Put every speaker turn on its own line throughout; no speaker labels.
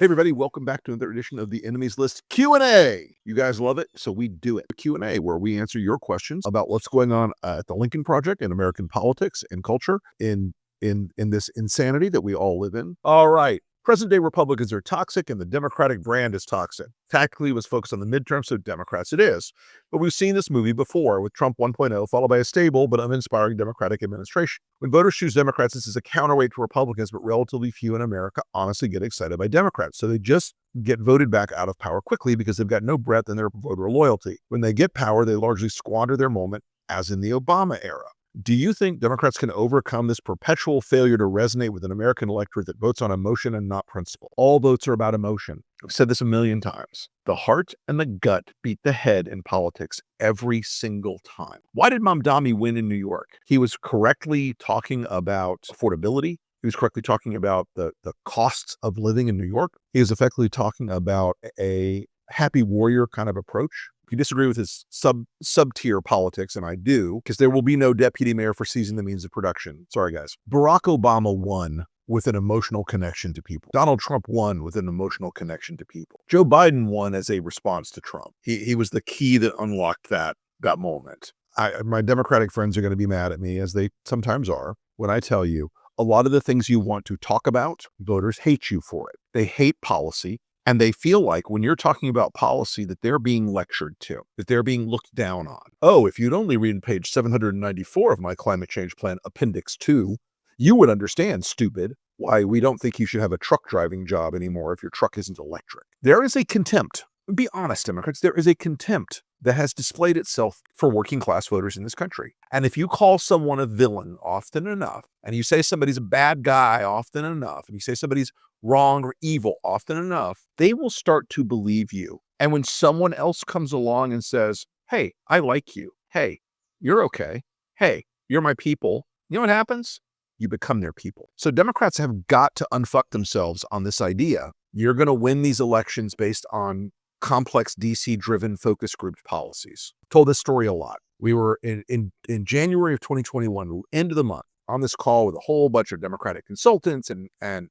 Hey everybody, welcome back to another edition of the Enemies List Q&A. You guys love it, so we do it. Q&A, where we answer your questions about what's going on at the Lincoln Project in American politics and culture in this insanity that we all live in. All right. Present-day Republicans are toxic and the Democratic brand is toxic. Tactically was focused on the midterm, so Democrats it is. But we've seen this movie before with Trump 1.0, followed by a stable but uninspiring Democratic administration. When voters choose Democrats, this is a counterweight to Republicans, but relatively few in America honestly get excited by Democrats. So they just get voted back out of power quickly because they've got no breadth in their voter loyalty. When they get power, they largely squander their moment, as in the Obama era. Do you think Democrats can overcome this perpetual failure to resonate with an American electorate that votes on emotion and not principle? All votes are about emotion. I've said this a million times. The heart and the gut beat the head in politics every single time. Why did Mamdani win in New York? He was correctly talking about affordability. He was correctly talking about the costs of living in New York. He was effectively talking about a happy warrior kind of approach. If you disagree with his sub-tier politics, and I do, because there will be no deputy mayor for seizing the means of production. Sorry, guys. Barack Obama won with an emotional connection to people. Donald Trump won with an emotional connection to people. Joe Biden won as a response to Trump. He was the key that unlocked that moment. My Democratic friends are going to be mad at me, as they sometimes are, when I tell you a lot of the things you want to talk about, voters hate you for it. They hate policy. And they feel like when you're talking about policy that they're being lectured to, that they're being looked down on. Oh, if you'd only read page 794 of my climate change plan, appendix 2, you would understand, stupid, why we don't think you should have a truck driving job anymore if your truck isn't electric. There is a contempt. Be honest, Democrats, there is a contempt that has displayed itself for working class voters in this country. And if you call someone a villain often enough, and you say somebody's a bad guy often enough, and you say somebody's wrong or evil often enough, they will start to believe you. And when someone else comes along and says, hey, I like you. Hey, you're okay. Hey, you're my people. You know what happens? You become their people. So Democrats have got to unfuck themselves on this idea. You're going to win these elections based on complex DC-driven focus group policies. Told this story a lot. We were in January of 2021, end of the month, on this call with a whole bunch of Democratic consultants and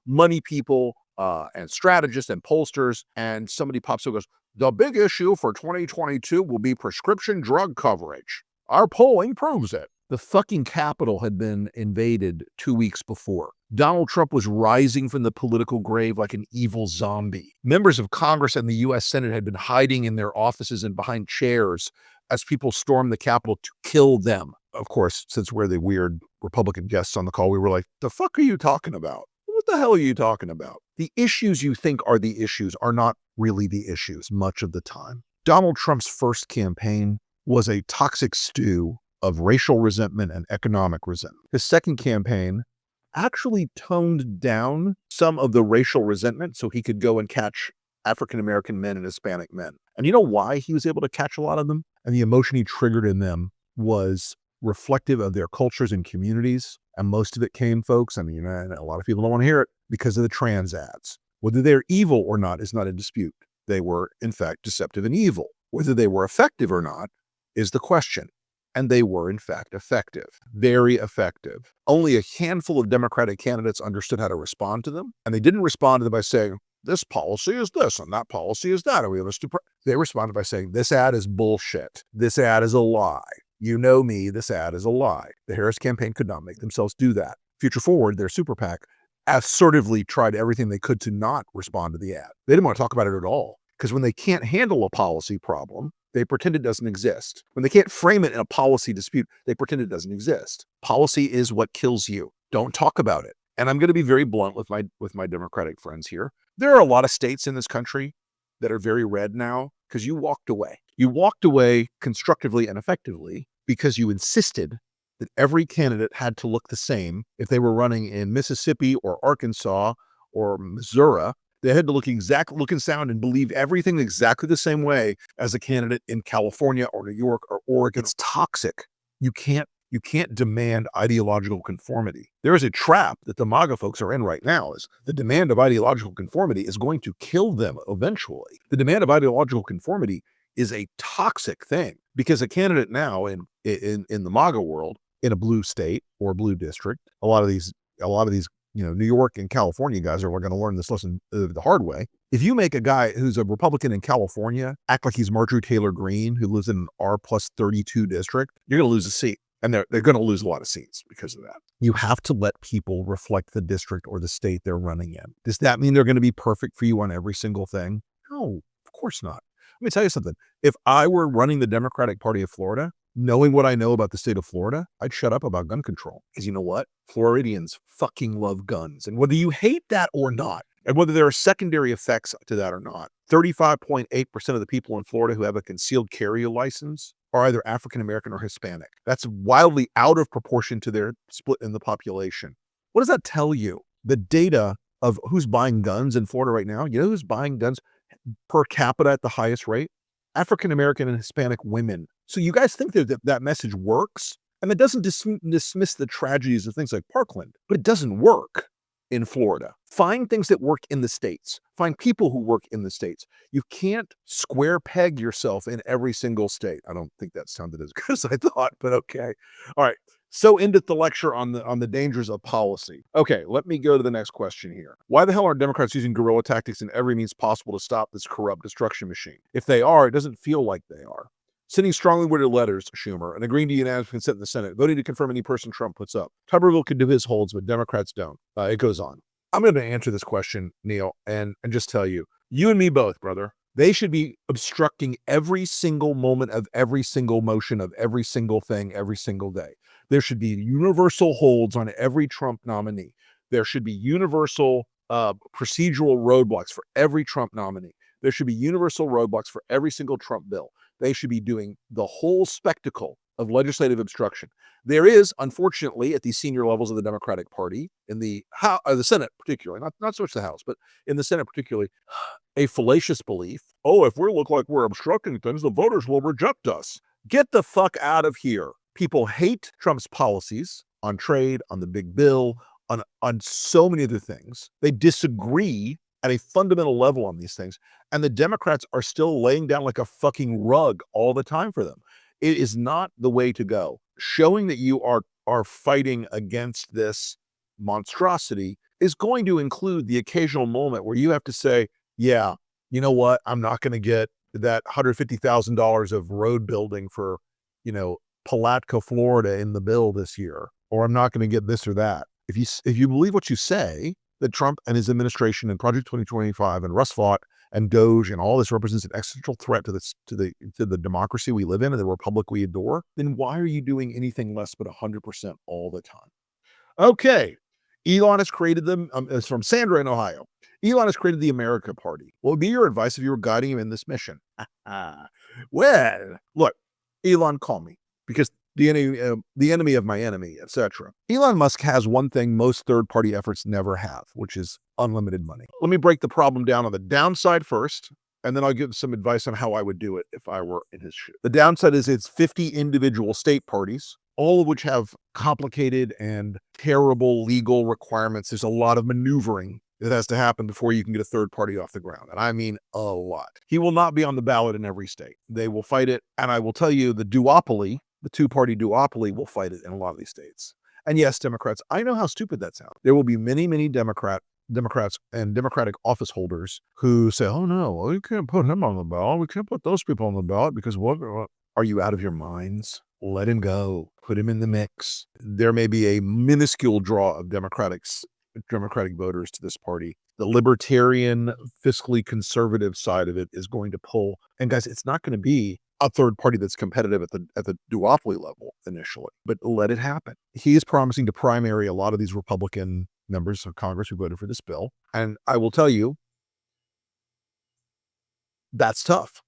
money people and strategists and pollsters, and somebody pops up and goes, the big issue for 2022 will be prescription drug coverage. Our polling proves it. The fucking Capitol had been invaded 2 weeks before. Donald Trump was rising from the political grave like an evil zombie. Members of Congress and the U.S. Senate had been hiding in their offices and behind chairs as people stormed the Capitol to kill them. Of course, since we're the weird Republican guests on the call, we were like, the fuck are you talking about? What the hell are you talking about? The issues you think are the issues are not really the issues much of the time. Donald Trump's first campaign was a toxic stew of racial resentment and economic resentment. His second campaign actually toned down some of the racial resentment so he could go and catch African-American men and Hispanic men. And you know why he was able to catch a lot of them? And the emotion he triggered in them was reflective of their cultures and communities. And most of it came, folks, I mean, a lot of people don't want to hear it, because of the trans ads. Whether they're evil or not is not in dispute. They were, in fact, deceptive and evil. Whether they were effective or not is the question. And they were, in fact, effective, very effective. Only a handful of Democratic candidates understood how to respond to them. And they didn't respond to them by saying, this policy is this and that policy is that. And we have they responded by saying, this ad is bullshit. This ad is a lie. You know me, this ad is a lie. The Harris campaign could not make themselves do that. Future Forward, their super PAC, assertively tried everything they could to not respond to the ad. They didn't want to talk about it at all, because when they can't handle a policy problem, they pretend it doesn't exist. When they can't frame it in a policy dispute, they pretend it doesn't exist. Policy is what kills you. Don't talk about it. And I'm going to be very blunt with my Democratic friends here. There are a lot of states in this country that are very red now because you walked away. You walked away constructively and effectively because you insisted that every candidate had to look the same. If they were running in Mississippi or Arkansas or Missouri, they had to look and sound and believe everything exactly the same way as a candidate in California or New York or Oregon. It's toxic. You can't demand ideological conformity. There is a trap that the MAGA folks are in right now. Is the demand of ideological conformity is going to kill them eventually. The demand of ideological conformity is a toxic thing, because a candidate now in the MAGA world, in a blue state or a blue district, a lot of these New York and California guys are going to learn this lesson the hard way. If you make a guy who's a Republican in California act like he's Marjorie Taylor Greene, who lives in an R+32 district, you're going to lose a seat. And they're going to lose a lot of seats because of that. You have to let people reflect the district or the state they're running in. Does that mean they're going to be perfect for you on every single thing? No, of course not. Let me tell you something. If I were running the Democratic Party of Florida, knowing what I know about the state of Florida, I'd shut up about gun control. Because you know what? Floridians fucking love guns. And whether you hate that or not, and whether there are secondary effects to that or not, 35.8% of the people in Florida who have a concealed carry license are either African American or Hispanic. That's wildly out of proportion to their split in the population. What does that tell you? The data of who's buying guns in Florida right now, you know who's buying guns per capita at the highest rate? African American and Hispanic women. So you guys think that message works? And that doesn't dismiss the tragedies of things like Parkland, but it doesn't work in Florida. Find things that work in the states. Find people who work in the states. You can't square peg yourself in every single state. I don't think that sounded as good as I thought, but okay. All right. So endeth the lecture on the dangers of policy. Okay, let me go to the next question here. Why the hell are Democrats using guerrilla tactics in every means possible to stop this corrupt destruction machine? If they are, it doesn't feel like they are. Sending strongly worded letters to Schumer and agreeing to unanimous consent in the Senate, voting to confirm any person Trump puts up. Tuberville could do his holds, but Democrats don't. It goes on. I'm going to answer this question, Neil, and just tell you, you and me both, brother. They should be obstructing every single moment of every single motion of every single thing every single day. There should be universal holds on every Trump nominee. There should be universal procedural roadblocks for every Trump nominee. There should be universal roadblocks for every single Trump bill. They should be doing the whole spectacle of legislative obstruction. There is, unfortunately, at the senior levels of the Democratic Party, in the Senate particularly, not so much the House, but in the Senate particularly, a fallacious belief, if we look like we're obstructing things, the voters will reject us. Get the fuck out of here. People hate Trump's policies on trade, on the big bill, on so many other things. They disagree at a fundamental level on these things. And the Democrats are still laying down like a fucking rug all the time for them. It is not the way to go. Showing that you are fighting against this monstrosity is going to include the occasional moment where you have to say, yeah, you know what? I'm not going to get that $150,000 of road building for, Palatka, Florida in the bill this year, or I'm not going to get this or that. If you believe what you say, that Trump and his administration and Project 2025 and Russ Vought and Doge and all this represents an existential threat to the democracy we live in and the republic we adore, then why are you doing anything less but 100% all the time? Okay. Elon has created them. It's from Sandra in Ohio. Elon has created the America Party. What would be your advice if you were guiding him in this mission? Well, look, Elon, call me, because the enemy of my enemy, etc. Elon Musk has one thing most third-party efforts never have, which is unlimited money. Let me break the problem down on the downside first, and then I'll give some advice on how I would do it if I were in his shoes. The downside is it's 50 individual state parties, all of which have complicated and terrible legal requirements. There's a lot of maneuvering that has to happen before you can get a third party off the ground. And I mean a lot. He will not be on the ballot in every state. They will fight it. And I will tell you, the duopoly, the two-party duopoly, will fight it in a lot of these states. And yes, Democrats, I know how stupid that sounds. There will be many, many Democrats and Democratic office holders who say, oh no, we can't put him on the ballot. We can't put those people on the ballot because what? Are you out of your minds? Let him go. Put him in the mix. There may be a minuscule draw of Democratic voters to this party. The libertarian, fiscally conservative side of it is going to pull. And guys, it's not going to be a third party that's competitive at the duopoly level initially, but let it happen. He is promising to primary a lot of these Republican members of Congress who voted for this bill. And I will tell you, that's tough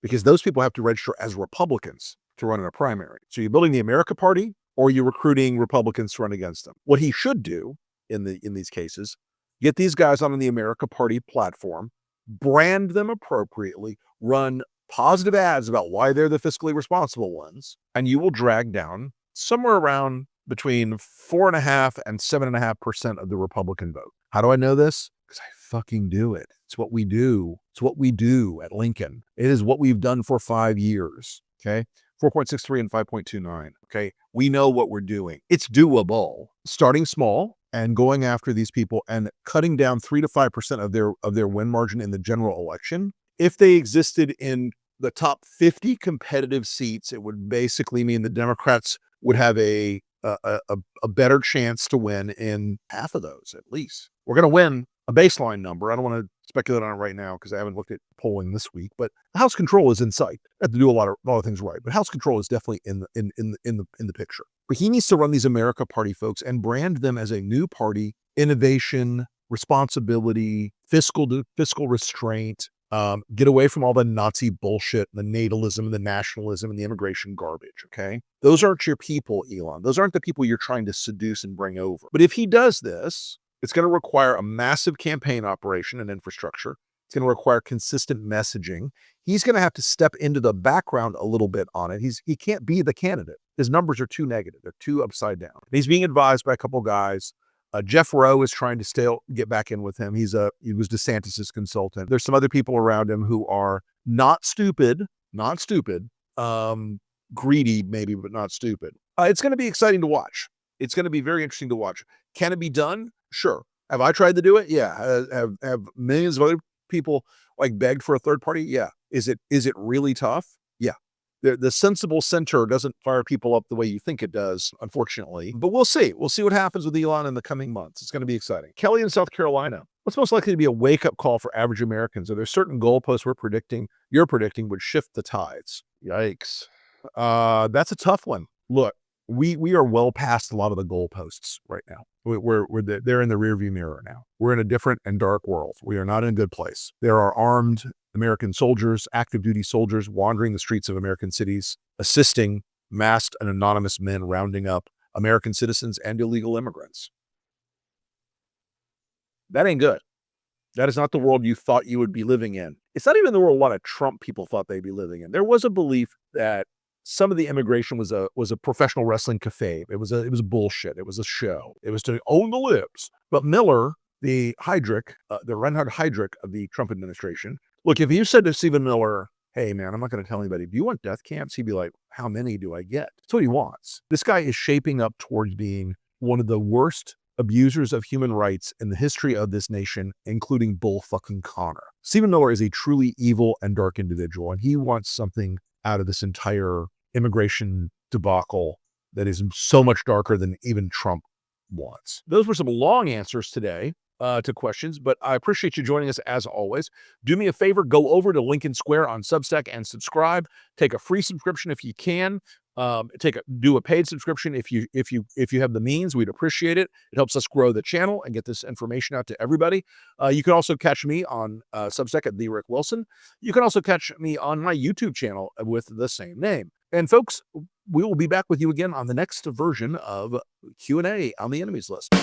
because those people have to register as Republicans to run in a primary. So you're building the America Party or you're recruiting Republicans to run against them. What he should do in these cases, get these guys on the America Party platform, brand them appropriately, run positive ads about why they're the fiscally responsible ones, and you will drag down somewhere around between 4.5% and 7.5% of the Republican vote. How do I know this? Because I fucking do it. It's what we do. It's what we do at Lincoln. It is what we've done for 5 years. Okay. 4.63 and 5.29. Okay. We know what we're doing. It's doable. Starting small, and going after these people and cutting down 3 to 5% of their win margin in the general election. If they existed in the top 50 competitive seats, it would basically mean the Democrats would have a better chance to win in half of those, at least. We're going to win a baseline number. I don't want to speculate on it right now because I haven't looked at polling this week, but House control is in sight. I have to do a lot of things right, but House control is definitely in the picture. But he needs to run these America Party folks and brand them as a new party, innovation, responsibility, fiscal restraint. Get away from all the Nazi bullshit, the natalism, and the nationalism, and the immigration garbage, okay? Those aren't your people, Elon. Those aren't the people you're trying to seduce and bring over. But if he does this, it's going to require a massive campaign operation and infrastructure. It's going to require consistent messaging. He's going to have to step into the background a little bit on it. He can't be the candidate. His numbers are too negative. They're too upside down. He's being advised by a couple guys. Jeff Rowe is trying to get back in with him. He was DeSantis's consultant. There's some other people around him who are not stupid, greedy maybe, but not stupid. It's going to be exciting to watch. It's going to be very interesting to watch. Can it be done? Sure. Have I tried to do it? Yeah. Have millions of other people like begged for a third party? Yeah. Is it really tough? Yeah. The sensible center doesn't fire people up the way you think it does, unfortunately. But we'll see. We'll see what happens with Elon in the coming months. It's going to be exciting. Kelly in South Carolina. What's most likely to be a wake-up call for average Americans? Are there certain goalposts you're predicting would shift the tides? Yikes. That's a tough one. Look, we are well past a lot of the goalposts right now. They're in the rearview mirror now. We're in a different and dark world. We are not in a good place. There are armed American soldiers, active duty soldiers wandering the streets of American cities, assisting masked and anonymous men rounding up American citizens and illegal immigrants. That ain't good. That is not the world you thought you would be living in. It's not even the world a lot of Trump people thought they'd be living in. There was a belief that some of the immigration was a professional wrestling cafe. It was bullshit. It was a show. It was to own the libs. But Miller, the Reinhard Heydrich of the Trump administration, look, if you said to Stephen Miller, hey man, I'm not going to tell anybody, do you want death camps? He'd be like, how many do I get? That's what he wants. This guy is shaping up towards being one of the worst abusers of human rights in the history of this nation, including Bull fucking Connor. Stephen Miller is a truly evil and dark individual, and he wants something out of this entire immigration debacle that is so much darker than even Trump wants. Those were some long answers today to questions, but I appreciate you joining us as always. Do me a favor, go over to Lincoln Square on Substack and subscribe. Take a free subscription if you can. Do a paid subscription if you have the means. We'd appreciate it. It helps us grow the channel and get this information out to everybody. You can also catch me on Substack at The Rick Wilson. You can also catch me on my YouTube channel with the same name. And folks, we will be back with you again on the next version of Q&A on the Enemies List.